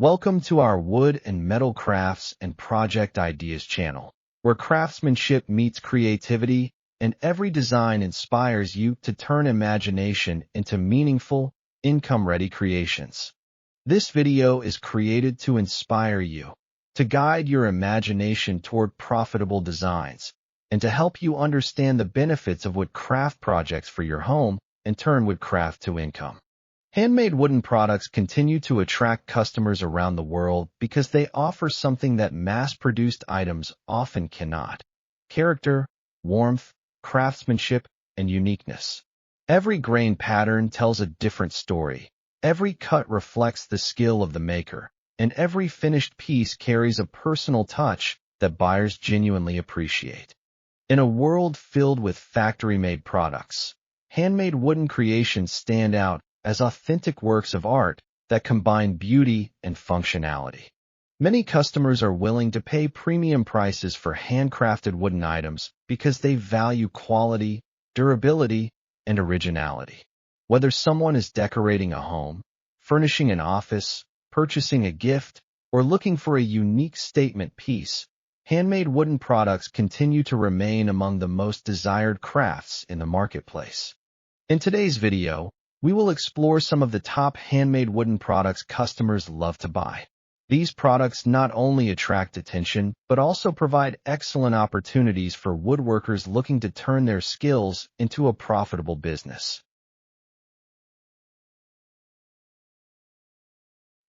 Welcome to our Wood and Metal Crafts and Project Ideas channel, where craftsmanship meets creativity and every design inspires you to turn imagination into meaningful, income-ready creations. This video is created to inspire you, to guide your imagination toward profitable designs, and to help you understand the benefits of wood craft projects for your home and turn woodcraft to income. Handmade wooden products continue to attract customers around the world because they offer something that mass-produced items often cannot: character, warmth, craftsmanship, and uniqueness. Every grain pattern tells a different story. Every cut reflects the skill of the maker, and every finished piece carries a personal touch that buyers genuinely appreciate. In a world filled with factory-made products, handmade wooden creations stand out as authentic works of art that combine beauty and functionality. Many customers are willing to pay premium prices for handcrafted wooden items because they value quality, durability, and originality. Whether someone is decorating a home, furnishing an office, purchasing a gift, or looking for a unique statement piece, handmade wooden products continue to remain among the most desired crafts in the marketplace. In today's video, we will explore some of the top handmade wooden products customers love to buy. These products not only attract attention, but also provide excellent opportunities for woodworkers looking to turn their skills into a profitable business.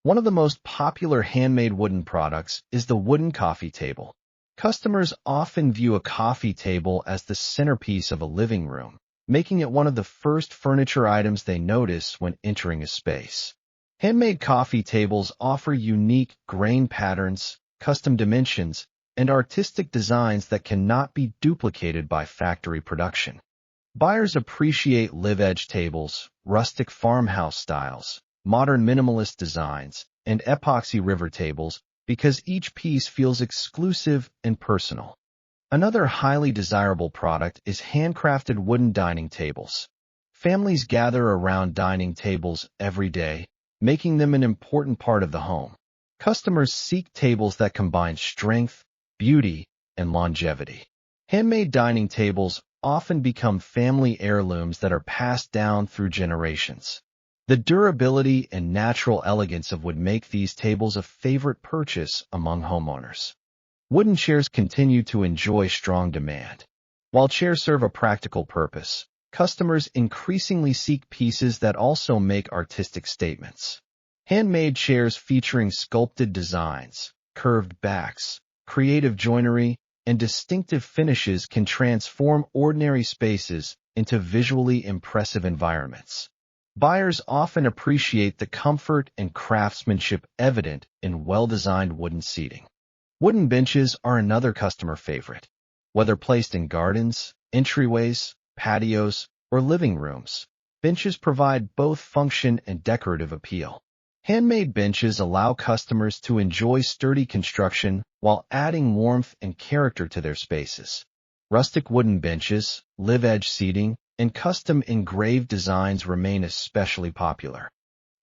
One of the most popular handmade wooden products is the wooden coffee table. Customers often view a coffee table as the centerpiece of a living room, making it one of the first furniture items they notice when entering a space. Handmade coffee tables offer unique grain patterns, custom dimensions, and artistic designs that cannot be duplicated by factory production. Buyers appreciate live-edge tables, rustic farmhouse styles, modern minimalist designs, and epoxy river tables because each piece feels exclusive and personal. Another highly desirable product is handcrafted wooden dining tables. Families gather around dining tables every day, making them an important part of the home. Customers seek tables that combine strength, beauty, and longevity. Handmade dining tables often become family heirlooms that are passed down through generations. The durability and natural elegance of wood make these tables a favorite purchase among homeowners. Wooden chairs continue to enjoy strong demand. While chairs serve a practical purpose, customers increasingly seek pieces that also make artistic statements. Handmade chairs featuring sculpted designs, curved backs, creative joinery, and distinctive finishes can transform ordinary spaces into visually impressive environments. Buyers often appreciate the comfort and craftsmanship evident in well-designed wooden seating. Wooden benches are another customer favorite. Whether placed in gardens, entryways, patios, or living rooms, benches provide both function and decorative appeal. Handmade benches allow customers to enjoy sturdy construction while adding warmth and character to their spaces. Rustic wooden benches, live-edge seating, and custom engraved designs remain especially popular.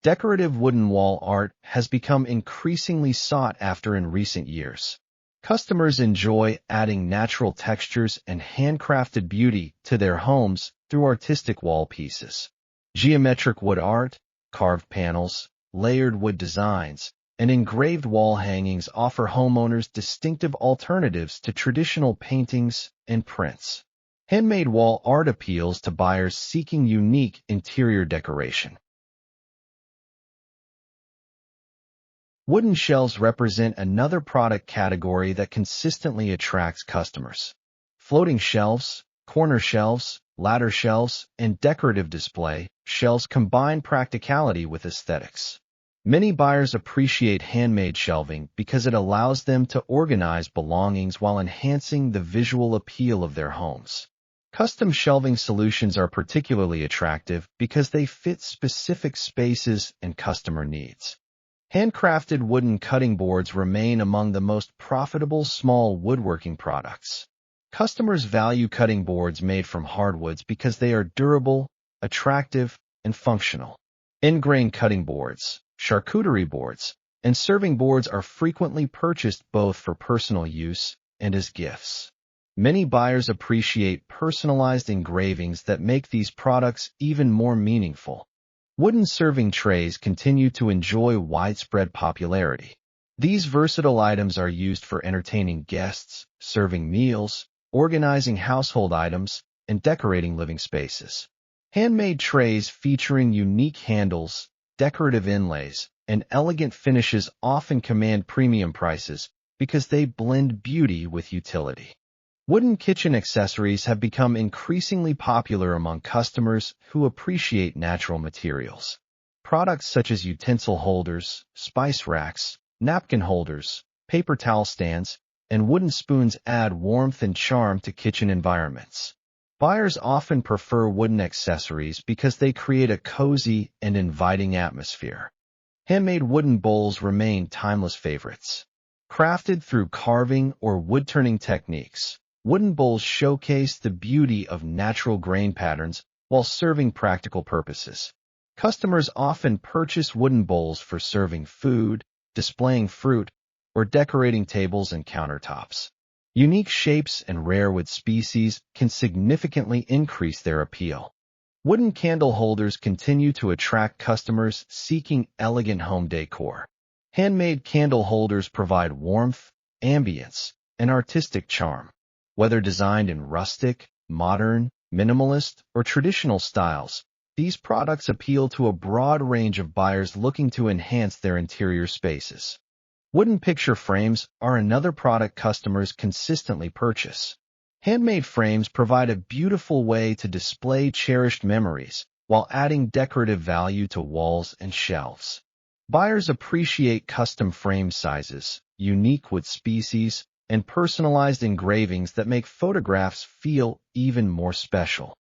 Decorative wooden wall art has become increasingly sought after in recent years. Customers enjoy adding natural textures and handcrafted beauty to their homes through artistic wall pieces. Geometric wood art, carved panels, layered wood designs, and engraved wall hangings offer homeowners distinctive alternatives to traditional paintings and prints. Handmade wall art appeals to buyers seeking unique interior decoration. Wooden shelves represent another product category that consistently attracts customers. Floating shelves, corner shelves, ladder shelves, and decorative display shelves combine practicality with aesthetics. Many buyers appreciate handmade shelving because it allows them to organize belongings while enhancing the visual appeal of their homes. Custom shelving solutions are particularly attractive because they fit specific spaces and customer needs. Handcrafted wooden cutting boards remain among the most profitable small woodworking products. Customers value cutting boards made from hardwoods because they are durable, attractive, and functional. End-grain cutting boards, charcuterie boards, and serving boards are frequently purchased both for personal use and as gifts. Many buyers appreciate personalized engravings that make these products even more meaningful. Wooden serving trays continue to enjoy widespread popularity. These versatile items are used for entertaining guests, serving meals, organizing household items, and decorating living spaces. Handmade trays featuring unique handles, decorative inlays, and elegant finishes often command premium prices because they blend beauty with utility. Wooden kitchen accessories have become increasingly popular among customers who appreciate natural materials. Products such as utensil holders, spice racks, napkin holders, paper towel stands, and wooden spoons add warmth and charm to kitchen environments. Buyers often prefer wooden accessories because they create a cozy and inviting atmosphere. Handmade wooden bowls remain timeless favorites. Crafted through carving or wood-turning techniques, wooden bowls showcase the beauty of natural grain patterns while serving practical purposes. Customers often purchase wooden bowls for serving food, displaying fruit, or decorating tables and countertops. Unique shapes and rare wood species can significantly increase their appeal. Wooden candle holders continue to attract customers seeking elegant home decor. Handmade candle holders provide warmth, ambience, and artistic charm. Whether designed in rustic, modern, minimalist, or traditional styles, these products appeal to a broad range of buyers looking to enhance their interior spaces. Wooden picture frames are another product customers consistently purchase. Handmade frames provide a beautiful way to display cherished memories while adding decorative value to walls and shelves. Buyers appreciate custom frame sizes, unique wood species, and personalized engravings that make photographs feel even more special.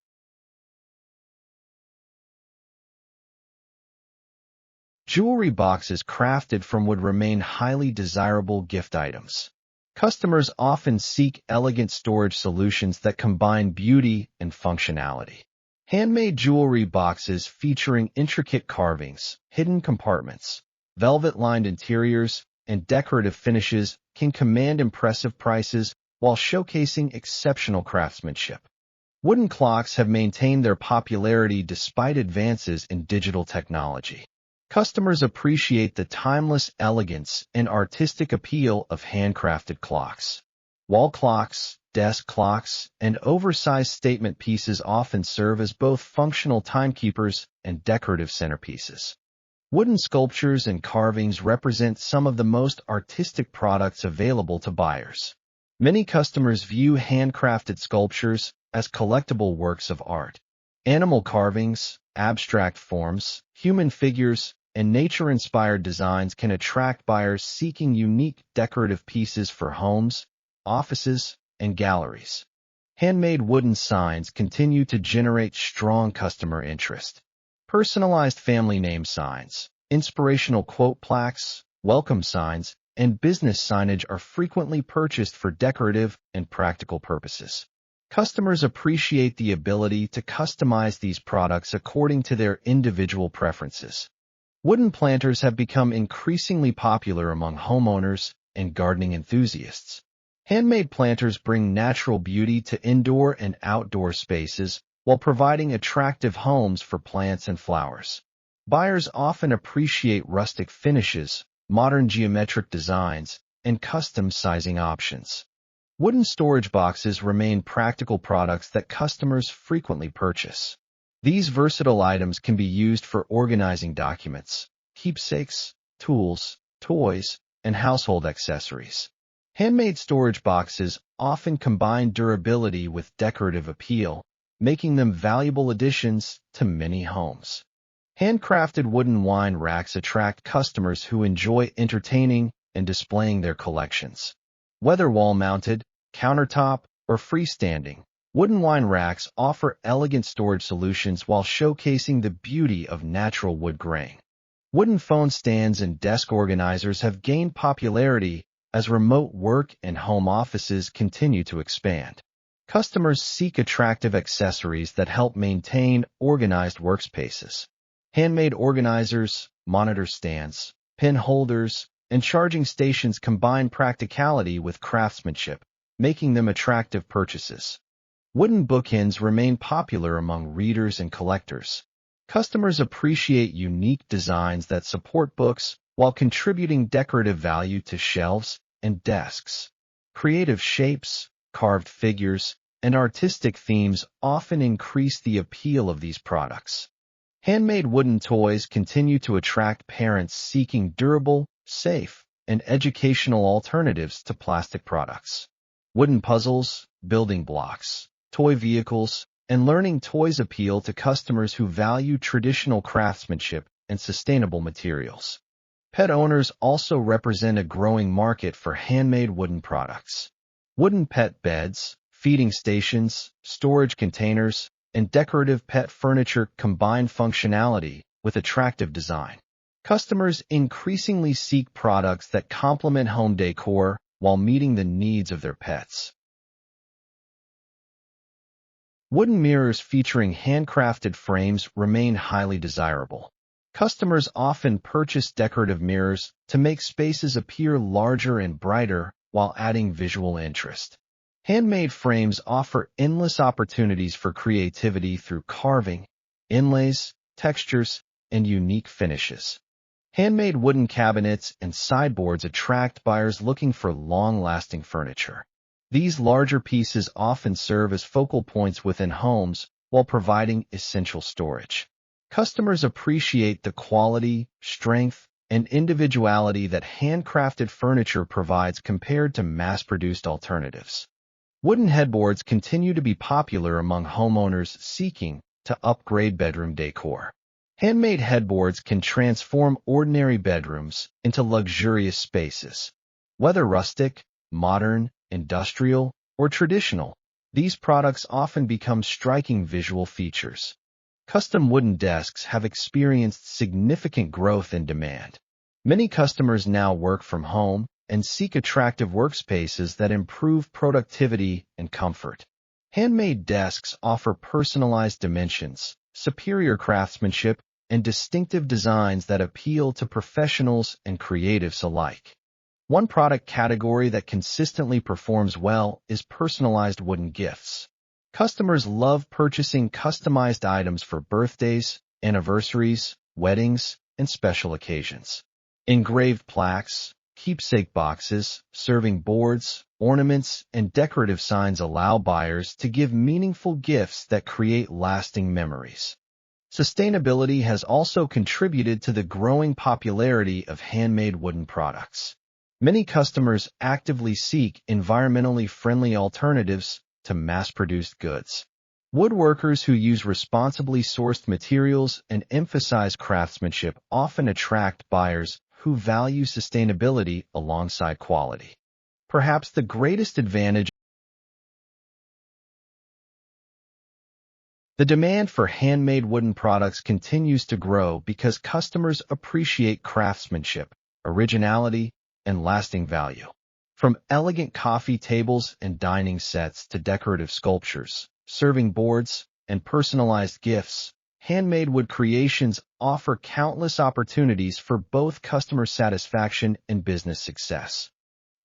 Jewelry boxes crafted from wood remain highly desirable gift items. Customers often seek elegant storage solutions that combine beauty and functionality. Handmade jewelry boxes featuring intricate carvings, hidden compartments, velvet-lined interiors, and decorative finishes can command impressive prices while showcasing exceptional craftsmanship. Wooden clocks have maintained their popularity despite advances in digital technology. Customers appreciate the timeless elegance and artistic appeal of handcrafted clocks. Wall clocks, desk clocks, and oversized statement pieces often serve as both functional timekeepers and decorative centerpieces. Wooden sculptures and carvings represent some of the most artistic products available to buyers. Many customers view handcrafted sculptures as collectible works of art. Animal carvings, abstract forms, human figures, and nature-inspired designs can attract buyers seeking unique decorative pieces for homes, offices, and galleries. Handmade wooden signs continue to generate strong customer interest. Personalized family name signs, inspirational quote plaques, welcome signs, and business signage are frequently purchased for decorative and practical purposes. Customers appreciate the ability to customize these products according to their individual preferences. Wooden planters have become increasingly popular among homeowners and gardening enthusiasts. Handmade planters bring natural beauty to indoor and outdoor spaces while providing attractive homes for plants and flowers. Buyers often appreciate rustic finishes, modern geometric designs, and custom sizing options. Wooden storage boxes remain practical products that customers frequently purchase. These versatile items can be used for organizing documents, keepsakes, tools, toys, and household accessories. Handmade storage boxes often combine durability with decorative appeal, making them valuable additions to many homes. Handcrafted wooden wine racks attract customers who enjoy entertaining and displaying their collections. Whether wall-mounted, countertop, or freestanding, wooden wine racks offer elegant storage solutions while showcasing the beauty of natural wood grain. Wooden phone stands and desk organizers have gained popularity as remote work and home offices continue to expand. Customers seek attractive accessories that help maintain organized workspaces. Handmade organizers, monitor stands, pin holders, and charging stations combine practicality with craftsmanship, making them attractive purchases. Wooden bookends remain popular among readers and collectors. Customers appreciate unique designs that support books while contributing decorative value to shelves and desks. Creative shapes, carved figures, and artistic themes often increase the appeal of these products. Handmade wooden toys continue to attract parents seeking durable, safe, and educational alternatives to plastic products. Wooden puzzles, building blocks, toy vehicles, and learning toys appeal to customers who value traditional craftsmanship and sustainable materials. Pet owners also represent a growing market for handmade wooden products. Wooden pet beds, feeding stations, storage containers, and decorative pet furniture combine functionality with attractive design. Customers increasingly seek products that complement home decor while meeting the needs of their pets. Wooden mirrors featuring handcrafted frames remain highly desirable. Customers often purchase decorative mirrors to make spaces appear larger and brighter while adding visual interest. Handmade frames offer endless opportunities for creativity through carving, inlays, textures, and unique finishes. Handmade wooden cabinets and sideboards attract buyers looking for long-lasting furniture. These larger pieces often serve as focal points within homes while providing essential storage. Customers appreciate the quality, strength, and individuality that handcrafted furniture provides compared to mass-produced alternatives. Wooden headboards continue to be popular among homeowners seeking to upgrade bedroom decor. Handmade headboards can transform ordinary bedrooms into luxurious spaces. Whether rustic, modern, industrial, or traditional, these products often become striking visual features. Custom wooden desks have experienced significant growth in demand. Many customers now work from home and seek attractive workspaces that improve productivity and comfort. Handmade desks offer personalized dimensions, superior craftsmanship, and distinctive designs that appeal to professionals and creatives alike. One product category that consistently performs well is personalized wooden gifts. Customers love purchasing customized items for birthdays, anniversaries, weddings, and special occasions. Engraved plaques, keepsake boxes, serving boards, ornaments, and decorative signs allow buyers to give meaningful gifts that create lasting memories. Sustainability has also contributed to the growing popularity of handmade wooden products. Many customers actively seek environmentally friendly alternatives to mass-produced goods. Woodworkers who use responsibly sourced materials and emphasize craftsmanship often attract buyers who value sustainability alongside quality. Perhaps the greatest advantage. The demand for handmade wooden products continues to grow because customers appreciate craftsmanship, originality, and lasting value. From elegant coffee tables and dining sets to decorative sculptures, serving boards, and personalized gifts, handmade wood creations offer countless opportunities for both customer satisfaction and business success.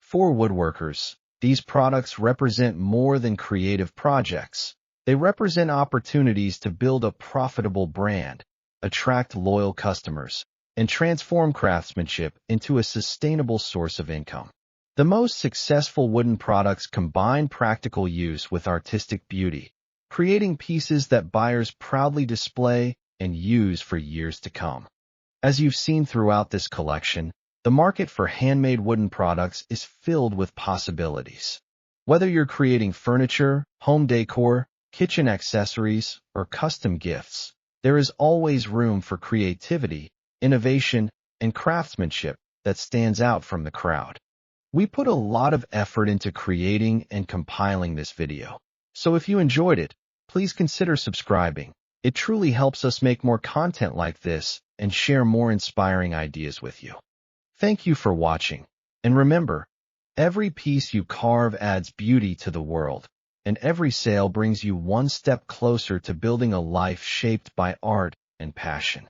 For woodworkers, these products represent more than creative projects. They represent opportunities to build a profitable brand, attract loyal customers, and transform craftsmanship into a sustainable source of income. The most successful wooden products combine practical use with artistic beauty, creating pieces that buyers proudly display and use for years to come. As you've seen throughout this collection, the market for handmade wooden products is filled with possibilities. Whether you're creating furniture, home decor, kitchen accessories, or custom gifts, there is always room for creativity, innovation, and craftsmanship that stands out from the crowd. We put a lot of effort into creating and compiling this video, so if you enjoyed it, please consider subscribing. It truly helps us make more content like this and share more inspiring ideas with you. Thank you for watching, and remember, every piece you carve adds beauty to the world, and every sale brings you one step closer to building a life shaped by art and passion.